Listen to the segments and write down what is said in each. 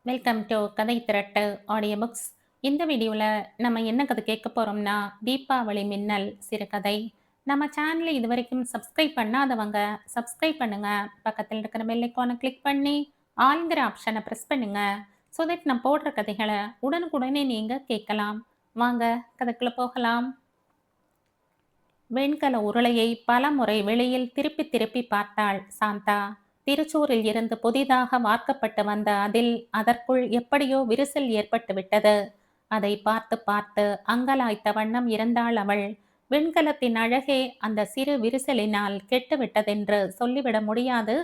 Welcome to கதை திரட்டு audio books. இந்த வீடியோவில் நம்ம என்ன கதை கேட்க போகிறோம்னா, தீபாவளி மின்னல் சிறுகதை. நம்ம சேனலை இது வரைக்கும் சப்ஸ்கிரைப் பண்ணாதவங்க சப்ஸ்கிரைப் பண்ணுங்க. பக்கத்தில் இருக்கிற பெல் ஐக்கானை கிளிக் பண்ணி ஆல்ங்கிற ஆப்ஷனை ப்ரெஸ் பண்ணுங்க. ஸோ தட் நான் போடுற கதைகளை உடனுக்குடனே நீங்கள் கேட்கலாம். வாங்க கதைக்குள்ளே போகலாம். வெண்கல உருளையை பலமுறை வெளியில் திருப்பி திருப்பி பார்த்தாள் சாந்தா. திருச்சூரில் இருந்து புதிதாக வார்க்கப்பட்டு வந்த அதில் அதற்குள் எப்படியோ விரிசல் ஏற்பட்டு விட்டது. அதை பார்த்து பார்த்து அங்கலாய்த்த வண்ணம் இருந்தாள் அவள். வெண்கலத்தின் அழகே அந்த சிறு விரிசலினால் கெட்டுவிட்டதென்று சொல்லிவிட முடியாது.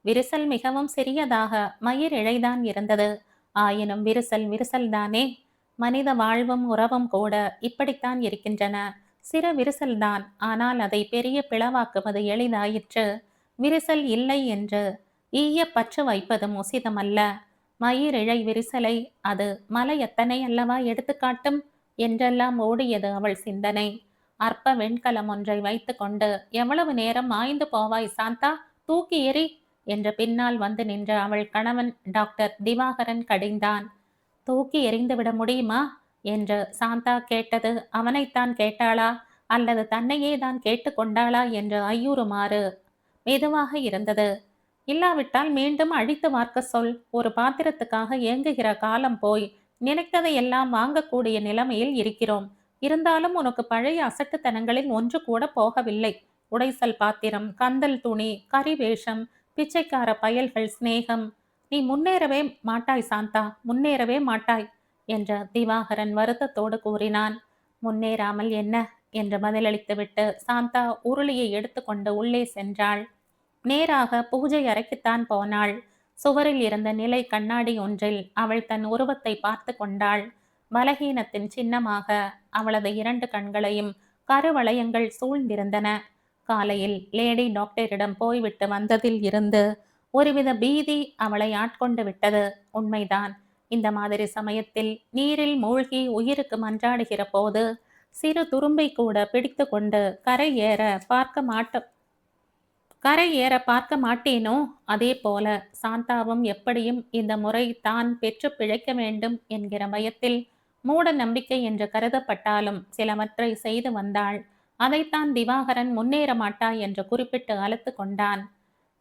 விரிசல் மிகவும் சிறியதாக மயிர் இழைதான் இருந்தது. ஆயினும் விரிசல் விரிசல்தானே. மனித வாழ்வும் உறவும் கூட இப்படித்தான் இருக்கின்றன. சிறு விரிசல்தான், ஆனால் அதை பெரிய பிளவாக்குவது எளிதாயிற்று. விரிசல் இல்லை என்று ஈய பற்று வைப்பதும் உசிதமல்ல. மயிரிழை விரிசலை அது மலை எத்தனை அல்லவா எடுத்துக்காட்டும் என்றெல்லாம் ஓடியது அவள் சிந்தனை. அற்ப வெண்கலம் ஒன்றை வைத்து கொண்டு எவ்வளவு நேரம் மாய்ந்து போவாய் சாந்தா, தூக்கி எறி என்று பின்னால் வந்து நின்ற அவள் கணவன் டாக்டர் திவாகரன் கடிந்தான். தூக்கி எறிந்து விட முடியுமா என்று சாந்தா கேட்டது அவனைத்தான் கேட்டாளா அல்லது தன்னையே தான் கேட்டுக்கொண்டாளா என்று ஐயுறுமாறு மெதுவாக இருந்தது. இல்லாவிட்டால் மீண்டும் அழித்து வார்க்க சொல். ஒரு பாத்திரத்துக்காக ஏங்குகிற காலம் போய் நினைத்ததை எல்லாம் வாங்கக்கூடிய நிலைமையில் இருக்கிறோம். இருந்தாலும் உனக்கு பழைய அசட்டுத்தனங்களில் ஒன்று கூட போகவில்லை. உடைசல் பாத்திரம், கந்தல் துணி, கறி வேஷம், பிச்சைக்கார பயல்கள் சிநேகம். நீ முன்னேறவே மாட்டாய் சாந்தா, முன்னேறவே மாட்டாய் என்று திவாகரன் வருத்தத்தோடு கூறினான். முன்னேறாமல் என்ன என்று பதிலளித்துவிட்டு சாந்தா உருளியை எடுத்துக்கொண்டு உள்ளே சென்றாள். நேராக பூஜை அறைக்குத்தான் போனாள். சுவரில் இருந்த நிலை கண்ணாடி ஒன்றில் அவள் தன் உருவத்தை பார்த்து கொண்டாள். பலகீனத்தின் சின்னமாக அவளது 2 கண்களையும் கருவளையங்கள் சூழ்ந்திருந்தன. காலையில் லேடி டாக்டரிடம் போய்விட்டு வந்ததில் இருந்து ஒருவித பீதி அவளை ஆட்கொண்டு விட்டது. உண்மைதான். இந்த மாதிரி சமயத்தில் நீரில் மூழ்கி உயிருக்கு மன்றாடுகிற போது சிறு துரும்பை கூட பிடித்து கொண்டு கரை ஏற பார்க்க மாட்டேனோ, அதே போல சாந்தாவும் எப்படியும் இந்த முறை தான் பெற்று பிழைக்க வேண்டும் என்கிற பயத்தில் மூட நம்பிக்கை என்று கருதப்பட்டாலும் சிலவற்றை செய்து வந்தாள். அதைத்தான் திவாகரன் முன்னேற மாட்டாய் என்று குறிப்பிட்டு அழுத்து கொண்டான்.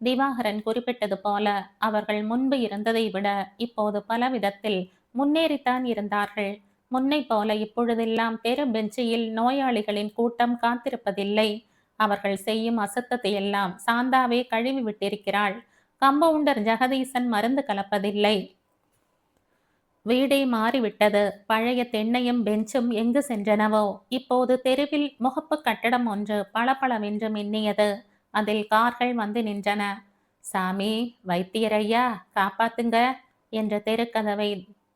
திவாகரன் குறிப்பிட்டது போல அவர்கள் முன்பு இருந்ததை விட இப்போது பல விதத்தில் முன்னேறித்தான் இருந்தார்கள். முன்னை போல இப்பொழுதெல்லாம் பெரு பெஞ்சியில் நோயாளிகளின் கூட்டம் காத்திருப்பதில்லை. அவர்கள் செய்யும் அசுத்தத்தை எல்லாம் சாந்தாவே கழுவி விட்டிருக்கிறாள். கம்பவுண்டர் ஜெகதீசன் மருந்து கலப்பதில்லை. வீடே மாறிவிட்டது. பழைய தென்னையும் பெஞ்சும் எங்கு சென்றனவோ. இப்போது தெருவில் முகப்பு கட்டடம் ஒன்று பளபளவென்று மின்னியது. அதில் கார்கள் வந்து நின்றன. சாமி, வைத்தியரையா, காப்பாத்துங்க என்ற தெருக்கதவை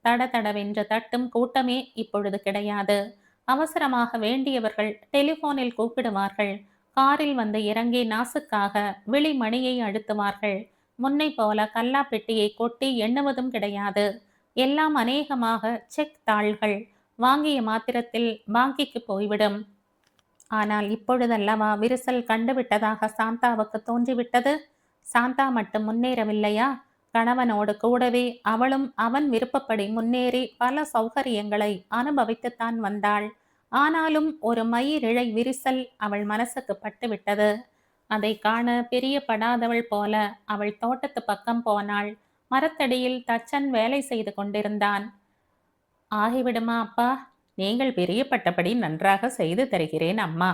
தடதடவென்று தட்டும் கூட்டமே இப்பொழுது கிடையாது. அவசரமாக வேண்டியவர்கள் டெலிபோனில் கூப்பிடுவார்கள். காரில் வந்து இறங்கி நாசுக்காக விழிமணியை அழுத்துவார்கள். முன்னை போல கல்லா பெட்டியை கொட்டி எண்ணுவதும் கிடையாது. எல்லாம் அநேகமாக செக் தாள்கள். வாங்கிய மாத்திரத்தில் பாங்கிக்கு போய்விடும். ஆனால் இப்பொழுதல்லவா விரிசல் கண்டுவிட்டதாக சாந்தாவுக்கு தோன்றிவிட்டது. சாந்தா மட்டும் முன்னேறவில்லையா? கணவனோடு கூடவே அவளும் அவன் விருப்பப்படி முன்னேறி பல சௌகரியங்களை அனுபவித்துத்தான் வந்தாள். ஆனாலும் ஒரு மயிரிழை விரிசல் அவள் மனசுக்கு பட்டுவிட்டது. அதை காண பிரியப்படாதவள் போல அவள் தோட்டத்து பக்கம் போனாள். மரத்தடியில் தச்சன் வேலை செய்து கொண்டிருந்தான். ஆகிவிடுமா அப்பா? நீங்கள் பிரியப்பட்டபடி நன்றாக செய்து தருகிறேன் அம்மா.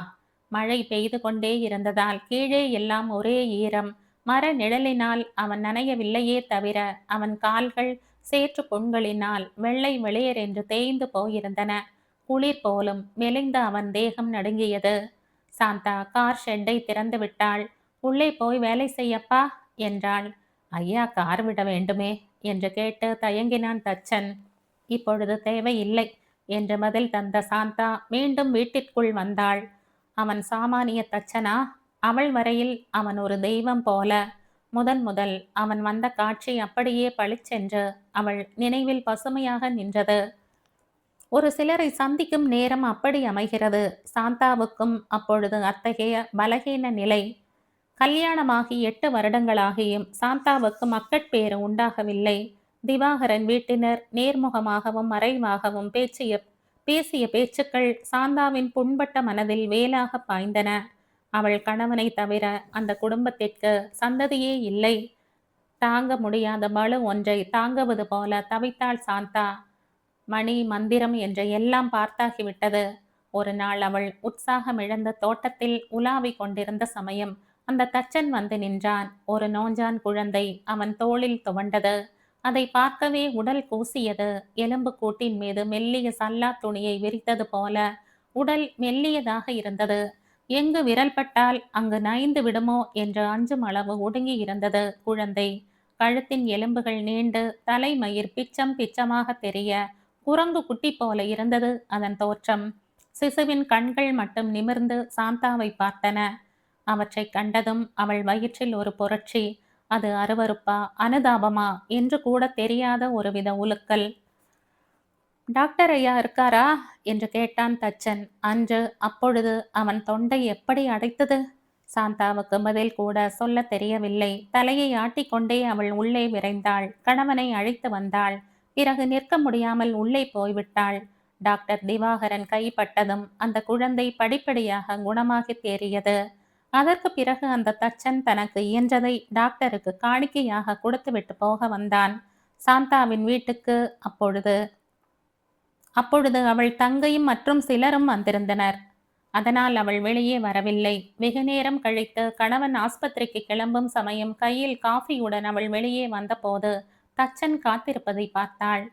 மழை பெய்து கொண்டே இருந்ததால் கீழே எல்லாம் ஒரே ஈரம். மர நிழலினால் அவன் நனையவில்லையே தவிர அவன் கால்கள் சேற்று புண்களினால் வெள்ளை வெளியர் என்று தேய்ந்து போயிருந்தன. குளிர் போலும் மெலிந்த அவன் தேகம் நடுங்கியது. சாந்தா கார் ஷெட்டை திறந்து விட்டாள். உள்ளே போய் வேலை செய்யப்பா என்றாள். ஐயா கார் விட வேண்டுமே என்று கேட்டு தயங்கினான் தச்சன். இப்பொழுது தேவையில்லை என்று பதில் தந்த சாந்தா மீண்டும் வீட்டிற்குள் வந்தாள். அவன் சாமானிய தச்சனா? அவள் வரையில் அவன் ஒரு தெய்வம் போல. முதல் அவன் வந்த காட்சி அப்படியே பளிச்சென்று அவள் நினைவில் பசுமையாக நின்றது. ஒரு சிலரை சந்திக்கும் நேரம் அப்படி அமைகிறது. சாந்தாவுக்கும் அப்பொழுது அத்தகைய பலகீன நிலை. கல்யாணமாகி 8 வருடங்களாகியும் சாந்தாவுக்கு மக்கட்பேறு உண்டாகவில்லை. திவாகரன் வீட்டினர் நேர்முகமாகவும் மறைவாகவும் பேசிய பேச்சுக்கள் சாந்தாவின் புண்பட்ட மனதில் வேலாக பாய்ந்தன. அவள் கணவனை தவிர அந்த குடும்பத்திற்கு சந்ததியே இல்லை. தாங்க முடியாத பளு ஒன்றை தாங்குவது போல தவித்தாள் சாந்தா. மணி மந்திரம் என்று எல்லாம் பார்த்தாகிவிட்டது. ஒரு நாள் அவள் உற்சாகம் இழந்த தோட்டத்தில் உலாவிக் கொண்டிருந்த சமயம் அந்த தச்சன் வந்து நின்றான். ஒரு நோஞ்சான் குழந்தை அவன் தோளில் துவண்டது. அதை பார்க்கவே உடல் கூசியது. எலும்பு கூட்டின் மீது மெல்லிய சல்லா துணியை விரித்தது போல உடல் மெல்லியதாக இருந்தது. எங்கு விரல் பட்டால் அங்கு நைந்து விடுமோ என்று அஞ்சும் அளவு ஒடுங்கி இருந்தது குழந்தை. கழுத்தின் எலும்புகள் நீண்டு தலைமயிர் பிச்சம் பிச்சமாக தெரிய குரங்கு குட்டி போல இருந்தது அதன் தோற்றம். சிசுவின் கண்கள் மட்டும் நிமிர்ந்து சாந்தாவை பார்த்தன. அவற்றை கண்டதும் அவள் வயிற்றில் ஒரு புரட்சி. அது அருவருப்பா அனுதாபமா என்று கூட தெரியாத ஒருவித உலுக்கல். டாக்டர் ஐயா இருக்காரா என்று கேட்டான் தச்சன். அன்று அப்பொழுது அவன் தொண்டை எப்படி அடைத்தது? சாந்தாவுக்கு பதில் கூட சொல்ல தெரியவில்லை. தலையை ஆட்டிக்கொண்டே அவள் உள்ளே விரைந்தாள். கணவனை அழைத்து வந்தாள். பிறகு நிற்க முடியாமல் உள்ளே போய்விட்டாள். டாக்டர் திவாகரன் கைப்பட்டதும் அந்த குழந்தை படிப்படியாக குணமாகி தேறியது. அதற்கு பிறகு அந்த தச்சன் தனக்கு இயன்றதை டாக்டருக்கு காணிக்கையாக கொடுத்துவிட்டு போக வந்தான். சாந்தாவின் வீட்டுக்கு அப்பொழுது அவள் தங்கையும் மற்றும் சிலரும் வந்திருந்தனர். அதனால் அவள் வெளியே வரவில்லை. வெகு நேரம் கழித்து கணவன் ஆஸ்பத்திரிக்கு கிளம்பும் சமயம் கையில் காஃபியுடன் அவள் வெளியே வந்தபோது தச்சன் காத்திருப்பதை பார்த்தாள்.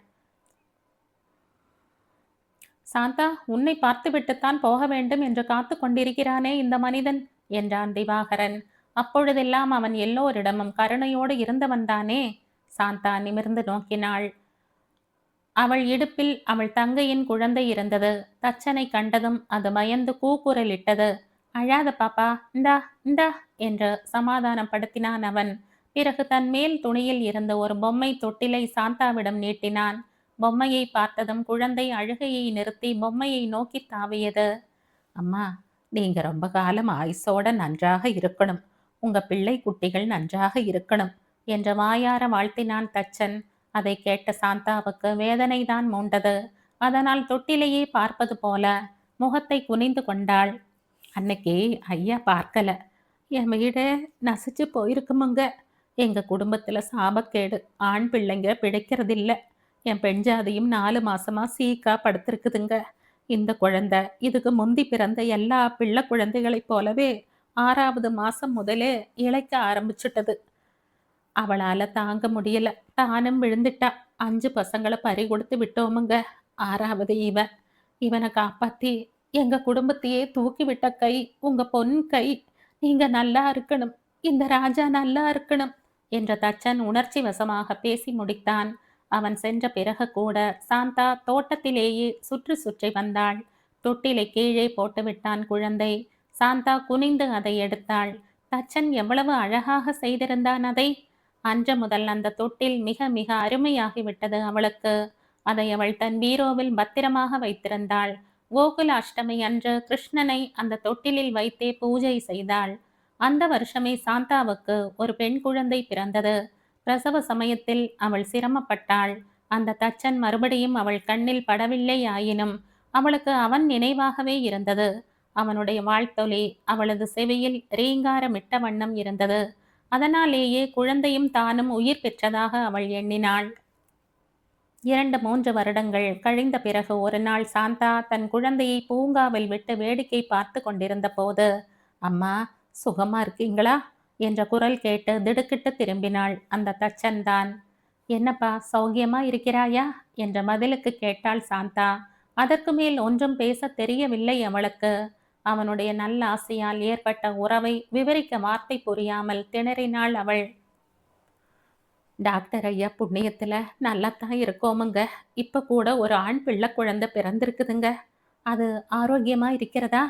சாந்தா, உன்னை பார்த்துவிட்டுத்தான் போக வேண்டும் என்று காத்து கொண்டிருக்கிறானே இந்த மனிதன் என்றான் திவாகரன். அப்பொழுதெல்லாம் அவன் எல்லோரிடமும் கருணையோடு இருந்தவன்தானே? சாந்தா நிமிர்ந்து நோக்கினாள். அவள் இடுப்பில் அவள் தங்கையின் குழந்தை இருந்தது. தச்சனை கண்டதும் அது பயந்து கூக்குரலிட்டது. அழாத பாப்பா, இந்தா இந்தா என்று சமாதானப்படுத்தினான் அவன். பிறகு தன் மேல் துணியில் இருந்த ஒரு பொம்மை தொட்டிலை சாந்தாவிடம் நீட்டினான். பொம்மையை பார்த்ததும் குழந்தை அழுகையை நிறுத்தி பொம்மையை நோக்கி தாவியது. அம்மா, நீங்க ரொம்ப காலம் ஆயுசோட நன்றாக இருக்கணும். உங்க பிள்ளை குட்டிகள் நன்றாக இருக்கணும் என்று வாயார வாழ்த்தினான் தச்சன். அதை கேட்ட சாந்தாவுக்கு வேதனைதான் மூண்டது. அதனால் தொட்டிலையே பார்ப்பது போல முகத்தை குனிந்து கொண்டாள். அன்னைக்கு ஐயா பார்க்கல. என் வீடு நசிச்சு போயிருக்குமுங்க. எங்க குடும்பத்துல சாபக்கேடு. ஆண் பிள்ளைங்க பிழைக்கிறதில்ல. என் பெண் ஜாதியும் 4 மாசமா சீக்கா படுத்திருக்குதுங்க. இந்த குழந்தை இதுக்கு முந்தி பிறந்த எல்லா பிள்ளை குழந்தைகளைப் போலவே 6வது மாசம் முதலே இளைக்க ஆரம்பிச்சுட்டது. அவளால தாங்க முடியல. தானும் விழுந்துட்டா. 5 பசங்களை பறி கொடுத்து விட்டோமுங்க. 6வது இவன். இவனை காப்பாத்தி எங்க குடும்பத்தையே தூக்கி விட்ட கை உங்க பொன் கை. நீங்க நல்லா இருக்கணும். இந்த ராஜா நல்லா இருக்கணும் என்ற தச்சன் உணர்ச்சி வசமாக பேசி முடித்தான். அவன் சென்ற பிறகு கூட சாந்தா தோட்டத்திலேயே சுற்றி சுற்றி வந்தாள். தொட்டிலை கீழே போட்டு விட்டான் குழந்தை. சாந்தா குனிந்து அதை எடுத்தாள். தச்சன் எவ்வளவு அழகாக செய்திருந்தான் அதை. அன்று முதல் அந்த தொட்டில் மிக மிக அருமையாகிவிட்டது அவளுக்கு. அதை அவள் தன் பீரோவில் பத்திரமாக வைத்திருந்தாள். கோகுல அஷ்டமி அன்று கிருஷ்ணனை அந்த தொட்டிலில் வைத்தே பூஜை செய்தாள். அந்த வருஷமே சாந்தாவுக்கு ஒரு பெண் குழந்தை பிறந்தது. பிரசவ சமயத்தில் அவள் சிரமப்பட்டாள். அந்த தச்சன் மறுபடியும் அவள் கண்ணில் படவில்லை. ஆயினும் அவளுக்கு அவன் நினைவாகவே இருந்தது. அவனுடைய வாழ்த்தொலி அவளது செவியில் ரீங்காரமிட்ட வண்ணம் இருந்தது. அதனாலேயே குழந்தையும் தானும் உயிர் பெற்றதாக அவள் எண்ணினாள். 2-3 வருடங்கள் கழிந்த பிறகு ஒரு நாள் சாந்தா தன் குழந்தையை பூங்காவில் விட்டு வேடிக்கை பார்த்து கொண்டிருந்த போது, அம்மா, சுகமா இருக்கீங்களா என்ற குரல் கேட்டு திடுக்கிட்டு திரும்பினாள். அந்த தச்சன் தான். என்னப்பா, சௌக்கியமா இருக்கிறாயா என்ற பதிலுக்கு கேட்டாள் சாந்தா. அதற்கு மேல் ஒன்றும் பேச தெரியவில்லை அவளுக்கு. அவனுடைய நல்ல ஆசையால் ஏற்பட்ட உறவை விவரிக்க வார்த்தை புரியாமல் திணறினாள் அவள். டாக்டர் ஐயா புண்ணியத்துல நல்லாத்தான் இருக்கோமுங்க. இப்ப கூட ஒரு ஆண் பிள்ளை குழந்தை பிறந்திருக்குதுங்க. அது ஆரோக்கியமா இருக்கிறதா?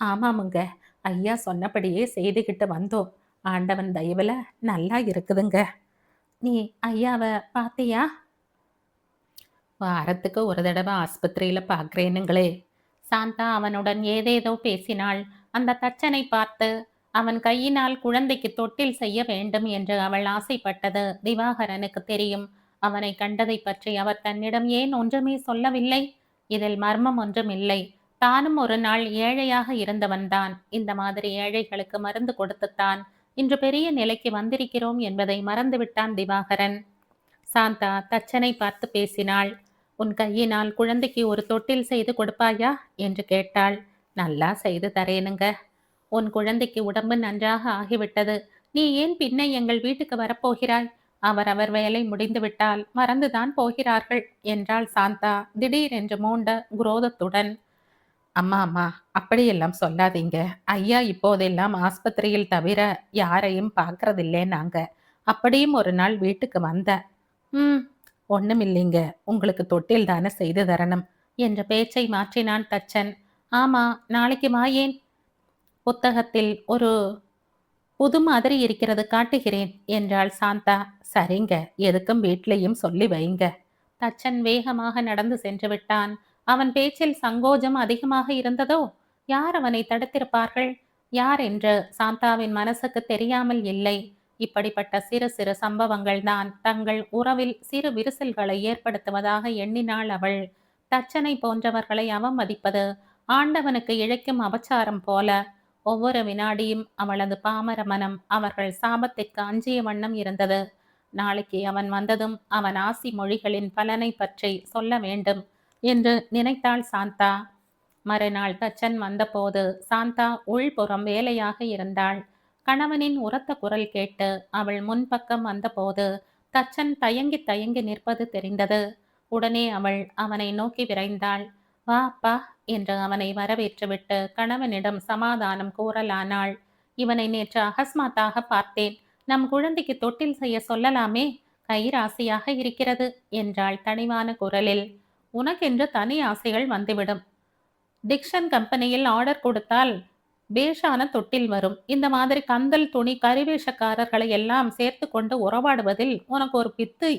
ஆமாமுங்க. ஐயா சொன்னபடியே செய்துகிட்டு வந்தோம். ஆண்டவன் தயவுல நல்லா இருக்குதுங்க. நீ ஐயாவை பாத்தியா? வாரத்துக்கு ஒரு தடவை ஆஸ்பத்திரியில பார்க்கிறேனுங்களே. சாந்தா அவனுடன் ஏதேதோ பேசினாள். அந்த தச்சனை பார்த்து அவன் கையினால் குழந்தைக்கு தொட்டில் செய்ய வேண்டும் என்று அவள் ஆசைப்பட்டது திவாகரனுக்கு தெரியும். அவனை கண்டதை பற்றி அவர் தன்னிடம் ஏன் ஒன்றுமே சொல்லவில்லை? இதில் மர்மம் ஒன்றும் இல்லை. தானும் ஒரு நாள் ஏழையாக இருந்தவன்தான். இந்த மாதிரி ஏழைகளுக்கு மருந்து கொடுத்துத்தான் இன்று பெரிய நிலைக்கு வந்திருக்கிறோம் என்பதை மறந்துவிட்டான் திவாகரன். சாந்தா தச்சனை பார்த்து பேசினாள். உன் கையினால் குழந்தைக்கு ஒரு தொட்டில் செய்து கொடுப்பாயா என்று கேட்டாள். நல்லா செய்து தரேனுங்க. உன் குழந்தைக்கு உடம்பு நன்றாக ஆகிவிட்டது. நீ ஏன் பின்ன எங்கள் வீட்டுக்கு வரப்போகிறாய்? அவரவர் வேலை முடிந்துவிட்டால் மறந்துதான் போகிறார்கள் என்றாள் சாந்தா திடீரென்று மூண்ட குரோதத்துடன். அம்மா அம்மா, அப்படியெல்லாம் சொல்லாதீங்க. ஐயா இப்போதெல்லாம் ஆஸ்பத்திரியில் தவிர யாரையும் பார்க்கறதில்லே. நாங்க அப்படியும் ஒரு நாள் வீட்டுக்கு வந்த. ம் ஒண்ணுமில்லைங்க, உங்களுக்கு தொட்டில் தானே செய்து தரணும் என்ற பேச்சை மாற்றினான் தச்சன். ஆமா, நாளைக்கு வாயேன். புத்தகத்தில் ஒரு புது மாதிரி இருக்கிறது, காட்டுகிறேன் என்றாள் சாந்தா. சரிங்க, எதுக்கும் வீட்லேயும் சொல்லி வைங்க. தச்சன் வேகமாக நடந்து சென்று விட்டான். அவன் பேச்சில் சங்கோஜம் அதிகமாக இருந்ததோ? யார் அவனை தடுத்திருப்பார்கள்? யார் என்று சாந்தாவின் மனசுக்கு தெரியாமல் இல்லை. இப்படிப்பட்ட சிறு சிறு சம்பவங்கள் தான் தங்கள் உறவில் சிறு விரிசல்களை ஏற்படுத்துவதாக எண்ணினாள் அவள். தச்சனை போன்றவர்களை அவமதிப்பது ஆண்டவனுக்கு இழைக்கும் அபச்சாரம் போல. ஒவ்வொரு வினாடியும் அவளது பாமர மனம் அவர்கள் சாபத்திற்கு அஞ்சிய வண்ணம் இருந்தது. நாளைக்கு அவன் வந்ததும் அவன் ஆசி மொழிகளின் பலனை பற்றி சொல்ல வேண்டும் என்று நினைத்தாள் சாந்தா. மறுநாள் தச்சன் வந்தபோது சாந்தா உள்புறம் வேலையாக இருந்தாள். கணவனின் உரத்த குரல் கேட்டு அவள் முன்பக்கம் வந்தபோது தச்சன் தயங்கி தயங்கி நிற்பது தெரிந்தது. உடனே அவள் அவனை நோக்கி விரைந்தாள். வா அப்பா என்று அவனை வரவேற்றுவிட்டு கணவனிடம் சமாதானம் கூறலானாள். இவனை நேற்று அகஸ்மாத்தாக பார்த்தேன். நம் குழந்தைக்கு தொட்டில் செய்ய சொல்லலாமே, கைராசியாக இருக்கிறது என்றாள் தனிவான குரலில். உனக்கென்று தனி ஆசைகள் வந்துவிடும். டிக்சன் கம்பெனியில் ஆர்டர் கொடுத்தால் பேஷான தொட்டில் வரும். இந்த மாதிரி கந்தல் துணி கரிவேஷக்காரர்களை எல்லாம் சேர்த்து கொண்டு உறவாடுவதில் உனக்கு ஒரு பித்து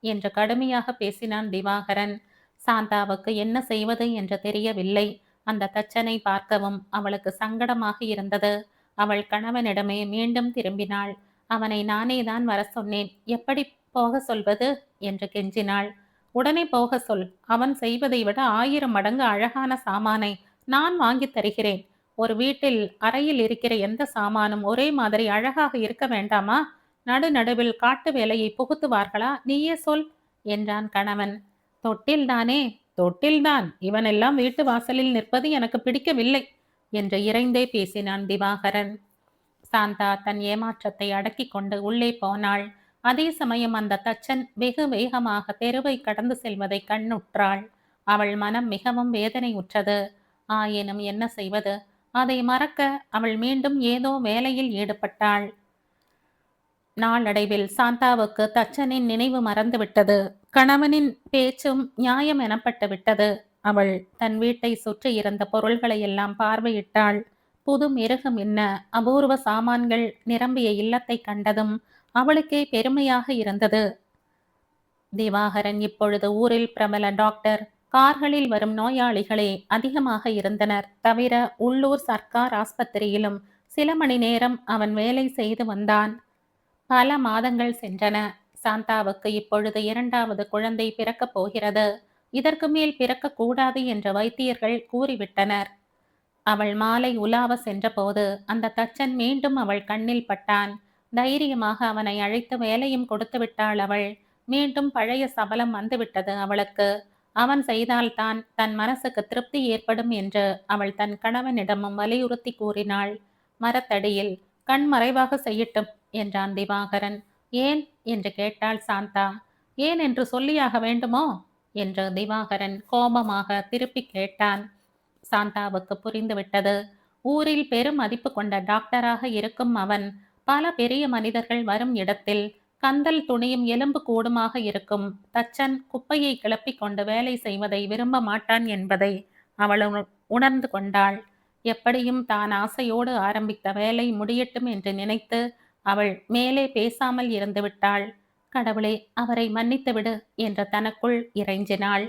என்று கடுமையாக பேசினான் திவாகரன். சாந்தாவுக்கு என்ன செய்வது என்று தெரியவில்லை. அந்த தச்சனை பார்க்கவும் அவளுக்கு சங்கடமாக இருந்தது. அவள் கணவனிடமே மீண்டும் திரும்பினாள். அவனை நானே தான் வர சொன்னேன், எப்படி போக சொல்வது என்று கெஞ்சினாள். உடனே போக சொல். அவன் செய்வதை விட 1000 மடங்கு அழகான சாமானை நான் வாங்கி தருகிறேன். ஒரு வீட்டில் அறையில் இருக்கிற எந்த சாமானும் ஒரே மாதிரி அழகாக இருக்க வேண்டாமா? நடுநடுவில் காட்டு வேலையை புகுத்துவார்களா? நீயே சொல் என்றான் கணவன். தொட்டில்தானே? தொட்டில்தான். இவனெல்லாம் வீட்டு வாசலில் நிற்பது எனக்கு பிடிக்கவில்லை என்று இறைந்தே பேசினான் திவாகரன். சாந்தா தன் ஏமாற்றத்தை அடக்கி கொண்டு உள்ளே போனாள். அதே சமயம் அந்த தச்சன் வெகு வேகமாக தெருவை கடந்து செல்வதை கண்ணுற்றாள். அவள் மனம் மிகவும் வேதனை உற்றது. ஆயினும் என்ன செய்வது? அதை மறக்க அவள் மீண்டும் ஏதோ வேலையில் ஈடுபட்டாள். நாளடைவில் சாந்தாவுக்கு தச்சனின் நினைவு மறந்துவிட்டது. கணவனின் பேச்சும் நியாயம் எனப்பட்டு விட்டது. அவள் தன் வீட்டை சுற்றி இருந்த பொருள்களை எல்லாம் பார்வையிட்டாள். புது மெருகு மின்ன அபூர்வ சாமான்கள் நிரம்பிய இல்லத்தை கண்டதும் அவளுக்கே பெருமையாக இருந்தது. திவாகரன் இப்பொழுது ஊரில் பிரபல டாக்டர். கார்களில் வரும் நோயாளிகளே அதிகமாக இருந்தனர். தவிர உள்ளூர் சர்க்கார் ஆஸ்பத்திரியிலும் சில மணி நேரம் அவன் வேலை செய்து வந்தான். பல மாதங்கள் சென்றன. சாந்தாவுக்கு இப்பொழுது 2வது குழந்தை பிறக்கப் போகிறது. இதற்கு மேல் பிறக்கக்கூடாது என்று வைத்தியர்கள் கூறிவிட்டனர். அவள் மாலை உலாவ சென்றபோது அந்த தச்சன் மீண்டும் அவள் கண்ணில் பட்டான். தைரியமாக அவனை அழைத்து வேலையும் கொடுத்து விட்டாள் அவள். மீண்டும் பழைய சபலம் வந்துவிட்டது அவளுக்கு. அவன் செய்தால்தான் தன் மனசுக்கு திருப்தி ஏற்படும் என்று அவள் தன் கணவனிடமும் வலியுறுத்தி கூறினாள். மரத்தடியில் கண் மறைவாக செய்யட்டும் என்றான் திவாகரன். ஏன் என்று கேட்டாள் சாந்தா. ஏன் என்று சொல்லியாக வேண்டுமோ என்று திவாகரன் கோபமாக திருப்பி கேட்டான். சாந்தாவுக்கு புரிந்துவிட்டது. ஊரில் பெரும் மதிப்பு கொண்ட டாக்டராக இருக்கும் அவன் பல பெரிய மனிதர்கள் வரும் இடத்தில் கந்தல் துணியும் எலும்பு கூடுமாக இருக்கும் தச்சன் குப்பையை கிளப்பி கொண்டு வேலை செய்வதை விரும்ப மாட்டான் என்பதை அவள் உணர்ந்து கொண்டாள். எப்படியும் தான் ஆசையோடு ஆரம்பித்த வேலை முடியட்டும் என்று நினைத்து அவள் மேலே பேசாமல் இருந்து விட்டாள். கடவுளே, அவரை மன்னித்து விடு என்று தனக்குள் இறைஞ்சினாள்.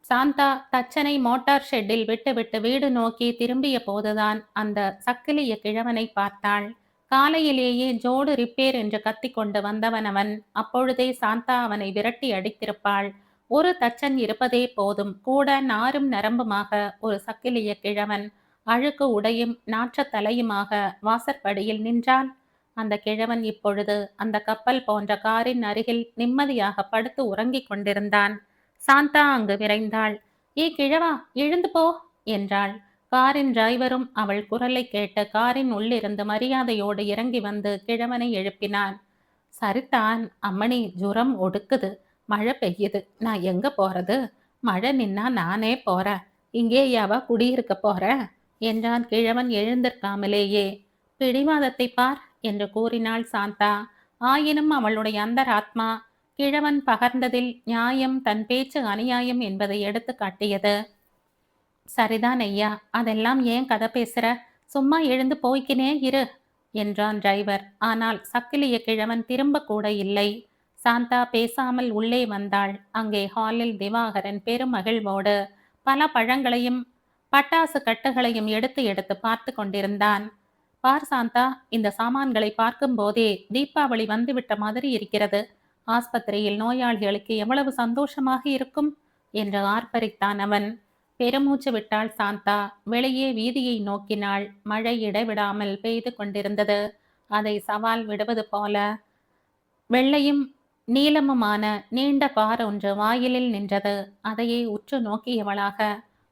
சாந்தா தச்சனை மோட்டார் ஷெட்டில் விட்டுவிட்டு வீடு நோக்கி திரும்பிய போதுதான் அந்த சக்கிலிய கிழவனை பார்த்தாள். காலையிலேயே ஜோடு ரிப்பேர் என்று கத்திக்கொண்டு வந்தவன் அவன். அப்பொழுதே சாந்தா அவனை விரட்டி அடித்திருப்பாள். ஒரு தச்சன் இருப்பதே போதும். கூட நாரும் நரம்புமாக ஒரு சக்கிலிய கிழவன், அழுக்கு உடையும் நாற்றத் தலையுமாக வாசற்படியில் நின்றான். அந்த கிழவன் இப்பொழுது அந்த கப்பல் போன்ற காரின் அருகில் நிம்மதியாக படுத்து உறங்கிக் கொண்டிருந்தான். சாந்தா அங்கு விரைந்தாள். ஏ கிழவா, எழுந்து போ என்றாள். காரின் டிரைவரும் அவள் குரலை கேட்டு காரின் உள்ளிருந்து மரியாதையோடு இறங்கி வந்து கிழவனை எழுப்பினான். சரிதான் அம்மணி, ஜுரம் ஒடுக்குது. மழை பெய்யுது. நான் எங்க போறது? மழை நின்னா நானே போறேன். இங்கேயாவா குடியிருக்க போறேன் என்றான் கிழவன் எழுந்திருக்காமலேயே. பிடிவாதத்தை பார் என்று கூறினாள் சாந்தா. ஆயினும் அவளுடைய அந்தராத்மா கிழவன் பகர்ந்ததில் நியாயம், தன் பேச்சு அநியாயம் என்பதை எடுத்து காட்டியது. சரிதான் ஐயா, அதெல்லாம் ஏன் கதை பேசுற? சும்மா எழுந்து போய்க்கினே இரு என்றான் டிரைவர். ஆனால் சக்கிலிய கிழவன் திரும்ப கூட இல்லை. சாந்தா பேசாமல் உள்ளே வந்தாள். அங்கே ஹாலில் திவாகரன் பெருமகிழ்வோடு பல பழங்களையும் பட்டாசு கட்டுகளையும் எடுத்து எடுத்து பார்த்து கொண்டிருந்தான். பார் சாந்தா, இந்த சாமான்களை பார்க்கும் போதே தீபாவளி வந்துவிட்ட மாதிரி இருக்கிறது. ஆஸ்பத்திரியில் நோயாளிகளுக்கு எவ்வளவு சந்தோஷமாக இருக்கும் என்று ஆர்ப்பரித்தான் அவன். பெருமூச்சு விட்டாள் சாந்தா. வெளியே வீதியை நோக்கினாள். மழை இடைவிடாமல் பெய்து கொண்டிருந்தது. அதை சவால் விடுவது போல வெள்ளையும் நீளமுமான நீண்ட கார் ஒன்று வாயிலில் நின்றது. அதையே உற்று நோக்கியவளாக,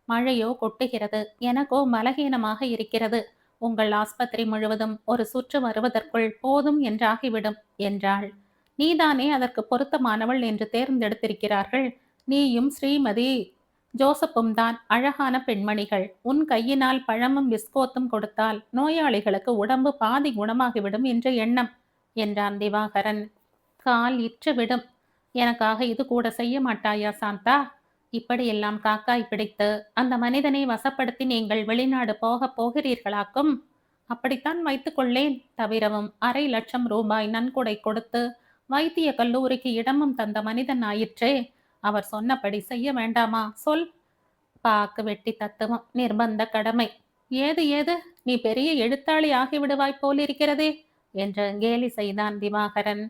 மழையோ கொட்டுகிறது, எனக்கோ பலகீனமாக இருக்கிறது. உங்கள் ஆஸ்பத்திரி முழுவதும் ஒரு சுற்று வருவதற்குள் போதும் என்றாகிவிடும் என்றாள். நீதானே அதற்கு பொருத்தமானவள் என்று தேர்ந்தெடுத்திருக்கிறார்கள். நீயும் ஸ்ரீமதி ஜோசப்பும் தான் அழகான பெண்மணிகள். உன் கையினால் பழமும் பிஸ்கோத்தும் கொடுத்தால் நோயாளிகளுக்கு உடம்பு பாதி குணமாகிவிடும் என்ற எண்ணம் என்றான் திவாகரன். கால் இற்றுவிடும். எனக்காக இது கூட செய்ய மாட்டாயா சாந்தா? இப்படியெல்லாம் காக்காய் பிடித்து அந்த மனிதனை வசப்படுத்தி நீங்கள் வெளிநாடு போக போகிறீர்களாக்கும். அப்படித்தான் வைத்துக்கொள்ளேன். தவிரவும் 1/2 லட்சம் ரூபாய் நன்கொடை கொடுத்து வைத்திய கல்லூரிக்கு இடமும் தந்த மனிதன் ஆயிற்றே. அவர் சொன்னபடி செய்ய வேண்டாமா சொல்? பாக்கு வெட்டி தத்துவம், நிர்பந்த கடமை. ஏது ஏது, நீ பெரிய எழுத்தாளி ஆகிவிடுவாய் போலிருக்கிறதே என்று கேலி செய்தான் திவாகரன்.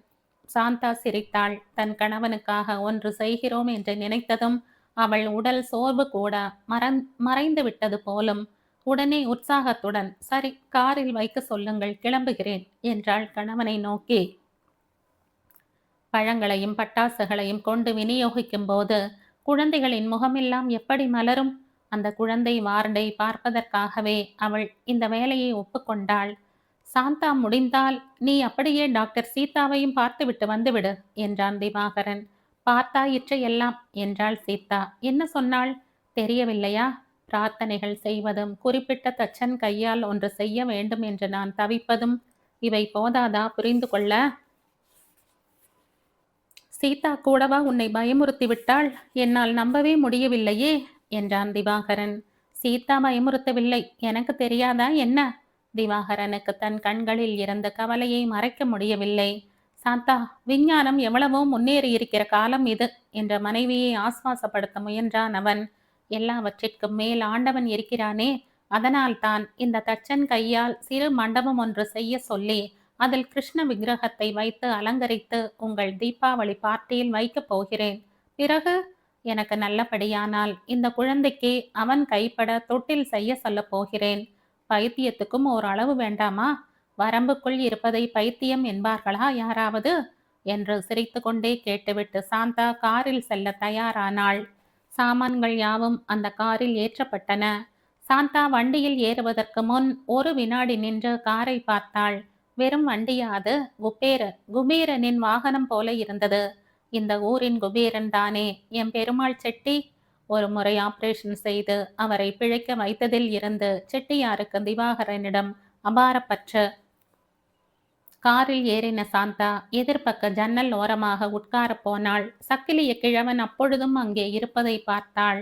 சாந்தா சிரித்தாள். தன் கணவனுக்காக ஒன்று செய்கிறோம் என்று நினைத்ததும் அவள் உடல் சோர்வு கூட மறைந்து விட்டது போலும். உடனே உற்சாகத்துடன், சரி, காரில் வைக்க சொல்லுங்கள், கிளம்புகிறேன் என்றாள் கணவனை நோக்கி. பழங்களையும் பட்டாசுகளையும் கொண்டு விநியோகிக்கும் போது குழந்தைகளின் முகமெல்லாம் எப்படி மலரும்? அந்த குழந்தை வார்டை பார்ப்பதற்காகவே அவள் இந்த வேலையை ஒப்புக்கொண்டாள். சாந்தா, முடிந்தால் நீ அப்படியே டாக்டர் சீதாவையும் பார்த்துவிட்டு வந்துவிடு என்றான் திவாகரன். பார்த்தாயிற்று எல்லாம் என்றாள் சீதா. என்ன சொன்னாள்? தெரியவில்லையா? பிரார்த்தனைகள் செய்வதும் குறிப்பிட்ட தச்சன் கையால் ஒன்று செய்ய வேண்டும் என்று நான் தவிப்பதும் இவை போதாதா புரிந்து கொள்ள? சீதா கூடவா உன்னை பயமுறுத்தி விட்டாள்? என்னால் நம்பவே முடியவில்லையே என்றான் திவாகரன். சீதா பயமுறுத்தவில்லை, எனக்கு தெரியாதா என்ன? திவாகரனுக்கு தன் கண்களில் இருந்த கவலையை மறைக்க முடியவில்லை. சாந்தா, விஞ்ஞானம் எவ்வளவோ முன்னேறி இருக்கிற காலம் இது என்ற மனைவியை ஆஸ்வாசப்படுத்த முயன்றான் அவன். எல்லாவற்றிற்கும் மேல் ஆண்டவன் இருக்கிறானே, அதனால் தான் இந்த தச்சன் கையால் சிறு மண்டபம் ஒன்று செய்ய சொல்லி அதில் கிருஷ்ண விக்கிரகத்தை வைத்து அலங்கரித்து உங்கள் தீபாவளி பார்ட்டியில் வைக்கப் போகிறேன். பிறகு எனக்கு நல்லபடியானால் இந்த குழந்தைக்கு அவன் கைப்பட தொட்டில் செய்ய சொல்ல போகிறேன். பைத்தியத்துக்கும் ஓர் அளவு வேண்டாமா? வரம்புக்குள் இருப்பதை பைத்தியம் என்பார்களா யாராவது என்று சிரித்து கொண்டே கேட்டுவிட்டு சாந்தா காரில் செல்ல தயாரானாள். சாமான்கள் யாவும் அந்த காரில் ஏற்றப்பட்டன. சாந்தா வண்டியில் ஏறுவதற்கு முன் ஒரு வினாடி நின்று காரை பார்த்தாள். வெறும் வண்டியா அது? குபேரனின் வாகனம் போல இருந்தது. இந்த ஊரின் குபேரன் தானே என் பெருமாள் செட்டி. ஒரு முறை ஆபரேஷன் செய்து அவரை பிழைக்க வைத்ததில் இருந்து செட்டியாருக்கு திவாகரனிடம் அபாரப்பற்று. காரில் ஏறின சாந்தா எதிர்பக்க ஜன்னல் ஓரமாக உட்கார போனாள். சக்கிலிய கிழவன் அப்பொழுதும் அங்கே இருப்பதை பார்த்தாள்.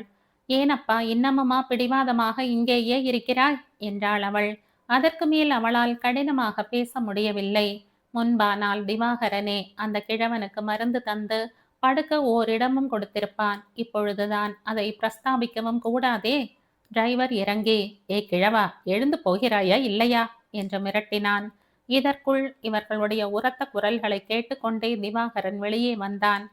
ஏனப்பா, இன்னமுமா பிடிவாதமாக இங்கேயே இருக்கிறாய் என்றாள் அவள். அதற்கு மேல் அவளால் கடினமாக பேச முடியவில்லை. முன்பானால் திவாகரனே அந்த கிழவனுக்கு மருந்து தந்து படுக்க ஓரிடமும் கொடுத்திருப்பான். இப்பொழுதுதான் அதை பிரஸ்தாபிக்கவும் கூடாதே. டிரைவர் இறங்கி, ஏ கிழவா, எழுந்து போகிறாயா இல்லையா என்று மிரட்டினான். இதற்குள் இவர்களுடைய உரத்த குரல்களை கேட்டுக்கொண்டே திவாகரன் வெளியே வந்தான்.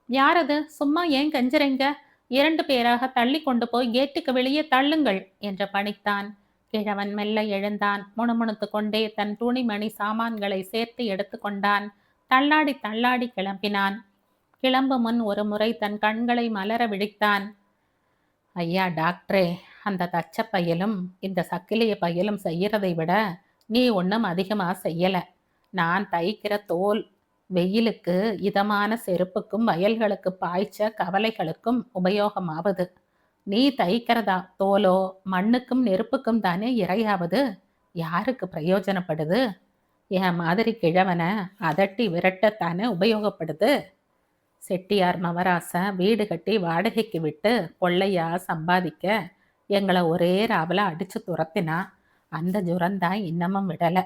யாரது? சும்மா ஏன் கெஞ்சுறீங்க? 2 பேராக தள்ளி கொண்டு போய் கேட்டுக்கு வெளியே தள்ளுங்கள் என்று பணித்தான். கிழவன் மெல்ல எழுந்தான். முணுமுணுத்து கொண்டே தன் துணிமணி சாமான்களை சேர்த்து எடுத்து கொண்டான். தள்ளாடி தள்ளாடி கிளம்பினான். கிளம்பும் முன் ஒரு முறை தன் கண்களை மலர விழித்தான். ஐயா டாக்டரே, அந்த தச்ச பையலும் இந்த சக்கிலிய பையலும் செய்யறதை விட நீ ஒன்றும் அதிகமாக செய்யலை. நான் தைக்கிற தோல் வெயிலுக்கு இதமான செருப்புக்கும் வயல்களுக்கு பாய்ச்ச கவலைகளுக்கும் உபயோகமாவது. நீ தைக்கிறதா தோலோ மண்ணுக்கும் நெருப்புக்கும் தானே இரையாவது. யாருக்கு பிரயோஜனப்படுது? என் மாதிரி கிழவனை அதட்டி விரட்டத்தானே உபயோகப்படுது. செட்டியார் மவராசன் வீடு கட்டி வாடகைக்கு விட்டு கொள்ளையா சம்பாதிக்க எங்களை ஒரே ராவில் அடிச்சு துரத்தினா. அந்த ஜுரந்தான் இன்னமும் விடலை.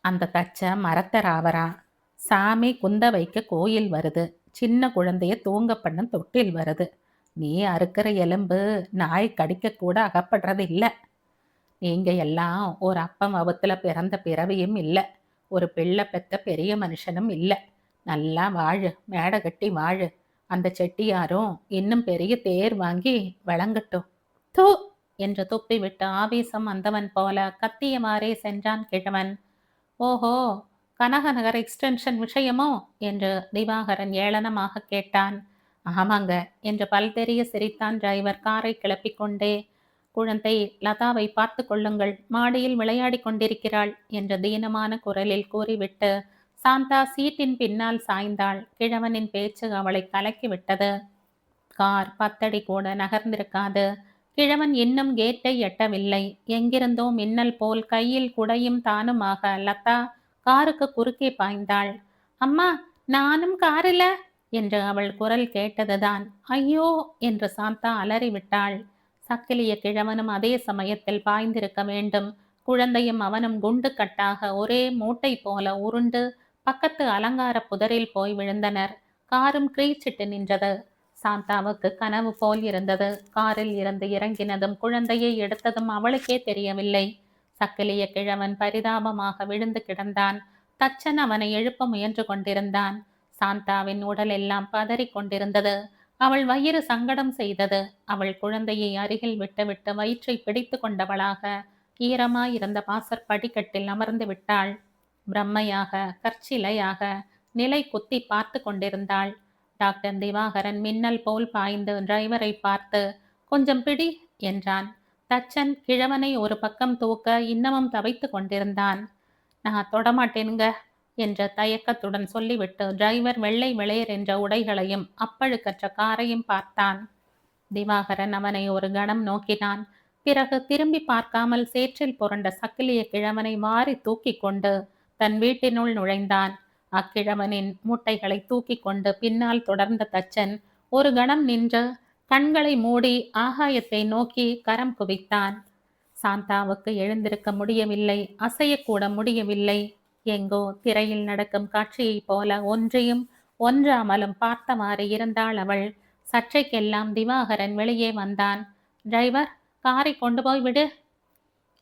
அந்த தச்ச மரத்த ராவரா. சாமி குந்த வைக்க கோயில் வருது. சின்ன குழந்தைய தூங்க பண்ண தொட்டில் வருது. நீ அறுக்கிற எலும்பு நாய் கடிக்க கூட அகப்படுறது இல்லை. நீங்க எல்லாம் ஒரு அப்பம் அவத்துல பிறந்த பிறவியும் இல்லை. ஒரு பிள்ளை பெத்த பெரிய மனுஷனும் இல்லை. நல்லா வாழு, மேடை கட்டி வாழு. அந்த செட்டியாரும் இன்னும் பெரிய தேர் வாங்கி விளங்கட்டும். தூ என்று துப்பிவிட்டு ஆவேசம் வந்தவன் போல கத்தியமாறே சென்றான் கிழவன். ஓஹோ, கனகநகர் எக்ஸ்டென்ஷன் விஷயமோ என்று திவாகரன் ஏளனமாக கேட்டான். ஆமாங்க என்று பல்தெரிய சிரித்தான் டிரைவர் காரை கிளப்பிக்கொண்டே. குழந்தை லதாவை பார்த்து கொள்ளுங்கள், மாடியில் விளையாடி கொண்டிருக்கிறாள் என்று தீனமான குரலில் கூறிவிட்டு சாந்தா சீட்டின் பின்னால் சாய்ந்தாள். கிழவனின் பேச்சு அவளை கலக்கிவிட்டது. கார் 10 அடி கூட நகர்ந்திருக்காது. கிழவன் இன்னும் கேட்டை எட்டவில்லை. எங்கிருந்தோ மின்னல் போல் கையில் குடையும் தானுமாக லதா காருக்கு குறுக்கே பாய்ந்தாள். அம்மா, நானும் காரில என்று அவள் குரல் கேட்டதுதான். ஐயோ என்று சாந்தா அலறிவிட்டாள். சக்கிலிய கிழவனும் அதே சமயத்தில் பாய்ந்திருக்க வேண்டும். குழந்தையும் அவனும் குண்டு கட்டாக ஒரே மூட்டை போல உருண்டு பக்கத்து அலங்கார புதரில் போய் விழுந்தனர். காரும் கிரீச்சிட்டு நின்றது. சாந்தாவுக்கு கனவு போல் இருந்தது. காரில் இருந்து இறங்கினதும் குழந்தையை எடுத்ததும் அவளுக்கே தெரியவில்லை. சக்கிலிய கிழவன் பரிதாபமாக விழுந்து கிடந்தான். தச்சன் அவனை எழுப்ப முயன்று கொண்டிருந்தான். சாந்தாவின் உடல் எல்லாம் பதறி கொண்டிருந்தது. அவள் வயிறு சங்கடம் செய்தது. அவள் குழந்தையை அருகில் விட்டுவிட்டு வயிற்றை பிடித்து கொண்டவளாக ஈரமாயிருந்த வாசற் படிக்கட்டில் அமர்ந்து விட்டாள். பிரம்மையாக கற்சிலையாக நிலை குத்தி பார்த்து கொண்டிருந்தாள். டாக்டர் திவாகரன் மின்னல் போல் பாய்ந்து டிரைவரை பார்த்து கொஞ்சம் பிடி என்றான். தச்சன் கிழவனை ஒரு பக்கம் தூக்க இன்னமும் தவித்து கொண்டிருந்தான். நான் தொடமாட்டேனுங்க என்ற தயக்கத்துடன் சொல்லிவிட்டு டிரைவர் வெள்ளை வெளையர் என்ற உடைகளையும் அப்பழுக்கற்ற காரையும் பார்த்தான். திவாகரன் அவனை ஒரு கணம் நோக்கினான். பிறகு திரும்பி பார்க்காமல் சேற்றில் புரண்ட சக்கிலிய கிழவனை வாரி தூக்கி கொண்டு தன் வீட்டினுள் நுழைந்தான். அக்கிழவனின் மூட்டைகளை தூக்கி கொண்டு பின்னால் தொடர்ந்த தச்சன் ஒரு கணம் நின்று கண்களை மூடி ஆகாயத்தை நோக்கி கரம் குவித்தான். சாந்தாவுக்கு எழுந்திருக்க முடியவில்லை. அசையக்கூட முடியவில்லை. எங்கோ திரையில் நடக்கும் காட்சியைப் போல ஒன்றையும் ஒன்றாமலும் பார்த்தவாறு இருந்தாள் அவள். சற்றைக்கெல்லாம் திவாகரன் வெளியே வந்தான். டிரைவர், காரை கொண்டு போய் விடு.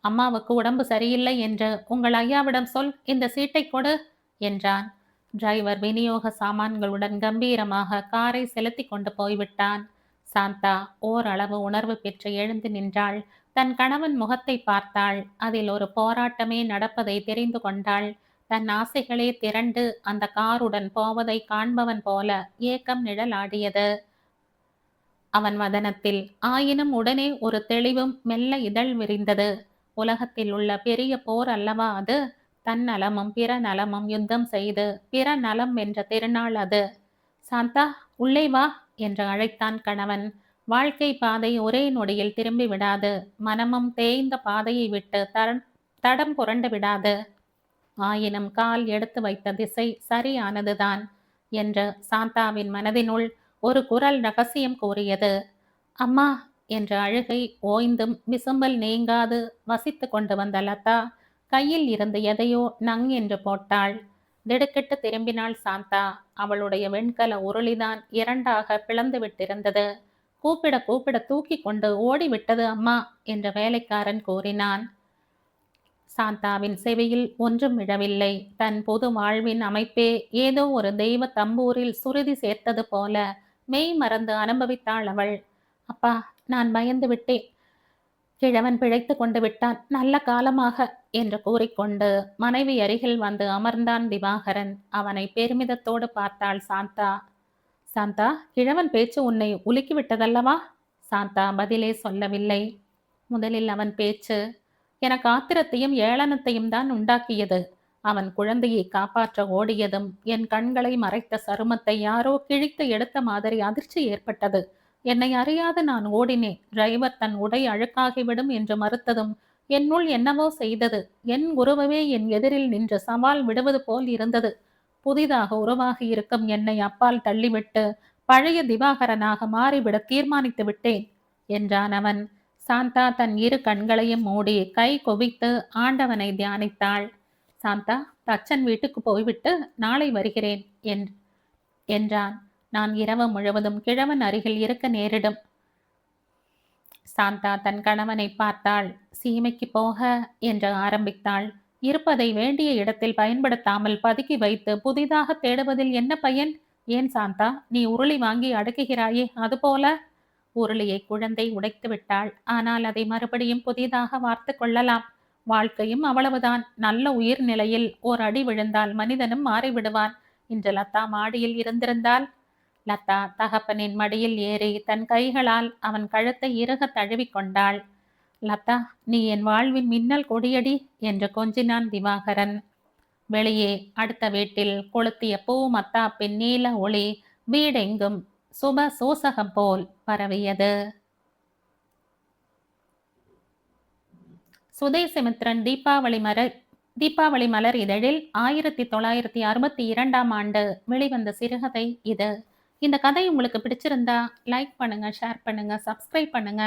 அம்மாவுக்கு உடம்பு சரியில்லை என்று உங்கள் ஐயாவிடம் சொல். இந்த சீட்டை கொடு என்றான். டிரைவர் விநியோக சாமான்களுடன் கம்பீரமாக காரை செலுத்தி கொண்டு போய்விட்டான். சாந்தா ஓரளவு உணர்வு பெற்று எழுந்து நின்றாள். தன் கணவன் முகத்தை பார்த்தாள். அதில் ஒரு போராட்டமே நடப்பதை தெரிந்து கொண்டாள். தன் ஆசைகளே திரண்டு அந்த காருடன் போவதை காண்பவன் போல ஏக்கம் நிழலாடியது அவன் வதனத்தில். ஆயினும் உடனே ஒரு தெளிவும் மெல்ல இதழ் விரிந்தது. உலகத்தில் உள்ள பெரிய போர் அல்லவா அது? தன் நலமும் பிற நலமும் யுத்தம் செய்து பிற நலம் என்ற திருநாள் அது. சாந்தா, உள்ளே வா என்று அழைத்தான் கணவன். வாழ்க்கை பாதை ஒரே நொடியில் திரும்பி விடாது. மனமும் தேய்ந்த பாதையை விட்டு தடம் புரண்டு விடாது. ஆயினும் கால் எடுத்து வைத்த திசை சரியானதுதான் என்று சாந்தாவின் மனதினுள் ஒரு குரல் ரகசியம் கூறியது. அம்மா என்ற அழுகை ஓய்ந்தும் விசும்பல் நீங்காது வசித்து கொண்டு வந்த லதா கையில் இருந்து எதையோ நங் என்று போட்டாள். திடுக்கிட்டு திரும்பினாள் சாந்தா. அவளுடைய வெண்கல உருளிதான் 2ஆக பிளந்து விட்டிருந்தது. கூப்பிட கூப்பிட தூக்கி கொண்டு ஓடிவிட்டது அம்மா என்று வேலைக்காரன் கூறினான். சாந்தாவின் செவியில் ஒன்றும் விழவில்லை. தன் பொது வாழ்வின் அமைப்பே ஏதோ ஒரு தெய்வ தம்பூரில் சுருதி சேர்த்தது போல மெய் மறந்து அனுபவித்தாள் அவள். அப்பா, நான் பயந்து விட்டேன். கிழவன் பிழைத்து கொண்டு விட்டான், நல்ல காலமாக என்று கூறிக்கொண்டு மனைவி அருகில் வந்து அமர்ந்தான் திவாகரன். அவனை பெருமிதத்தோடு பார்த்தாள் சாந்தா. சாந்தா, கிழவன் பேச்சு உன்னை உலுக்கிவிட்டதல்லவா? சாந்தா பதிலே சொல்லவில்லை. முதலில் அவன் பேச்சு எனக்கு ஆத்திரத்தையும் ஏளனத்தையும் தான் உண்டாக்கியது. அவன் குழந்தையை காப்பாற்ற ஓடியதும் என் கண்களை மறைத்த சருமத்தை யாரோ கிழித்து எடுத்த மாதிரி அதிர்ச்சி ஏற்பட்டது. என்னை அறியாது நான் ஓடினேன். டிரைவர் தன் உடை அழுக்காகிவிடும் என்று மறுத்ததும் என்னுள் என்னவோ செய்தது. என் உருவமே என் எதிரில் நின்று சவால் விடுவது போல் இருந்தது. புதிதாக உருவாகி இருக்கும் என்னை அப்பால் தள்ளிவிட்டு பழைய திவாகரனாக மாறிவிட தீர்மானித்து விட்டேன் என்றான் அவன். சாந்தா தன் இரு கண்களையும் மூடி கை கொவித்து ஆண்டவனை தியானித்தாள். சாந்தா, தச்சன் வீட்டுக்கு போய்விட்டு நாளை வருகிறேன் என்றான். நான் இரவு முழுவதும் கிழவன் அருகில் இருக்க நேரிடும். சாந்தா தன் கணவனை பார்த்தாள். சீமைக்கு போக என்று ஆரம்பித்தாள். இருப்பதை வேண்டிய இடத்தில் பயன்படுத்தாமல் பதுக்கி வைத்து புதிதாக தேடுவதில் என்ன பயன்? ஏன் சாந்தா, நீ உருளி வாங்கி அடுக்குகிறாயே, அதுபோல? உருளியை குழந்தை உடைத்து விட்டாள். ஆனால் அதை மறுபடியும் புதிதாக வார்த்து கொள்ளலாம். வாழ்க்கையும் அவ்வளவுதான். நல்ல உயிர் நிலையில் ஓர் அடி விழுந்தால் மனிதனும் மாறிவிடுவான். இன்று லதா மாடியில் இருந்திருந்தால்? லதா தகப்பனின் மடியில் ஏறி தன் கைகளால் அவன் கழுத்தை இறுக தழுவி கொண்டாள். லதா, நீ என் வாழ்வின் மின்னல் கொடியடி என்று கொஞ்சினான் திவாகரன். வெளியே அடுத்த வீட்டில் கொளுத்திய பூ மத்தாப்பின் நீல ஒளி வீடெங்கும் சுப சூசகம் போல் பரவியது. சுதேசமித்ரன் தீபாவளி மலர் இதழில் 1962ஆம் ஆண்டு வெளிவந்த சிறுகதை இது. இந்த கதை உங்களுக்கு பிடிச்சிருந்தா லைக் பண்ணுங்க, ஷேர் பண்ணுங்க, சப்ஸ்கிரைப் பண்ணுங்க.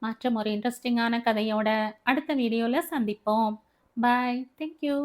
மற்றும் ஒரு இன்ட்ரெஸ்டிங்கான கதையோட அடுத்த வீடியோல சந்திப்போம். பாய். தேங்க்யூ.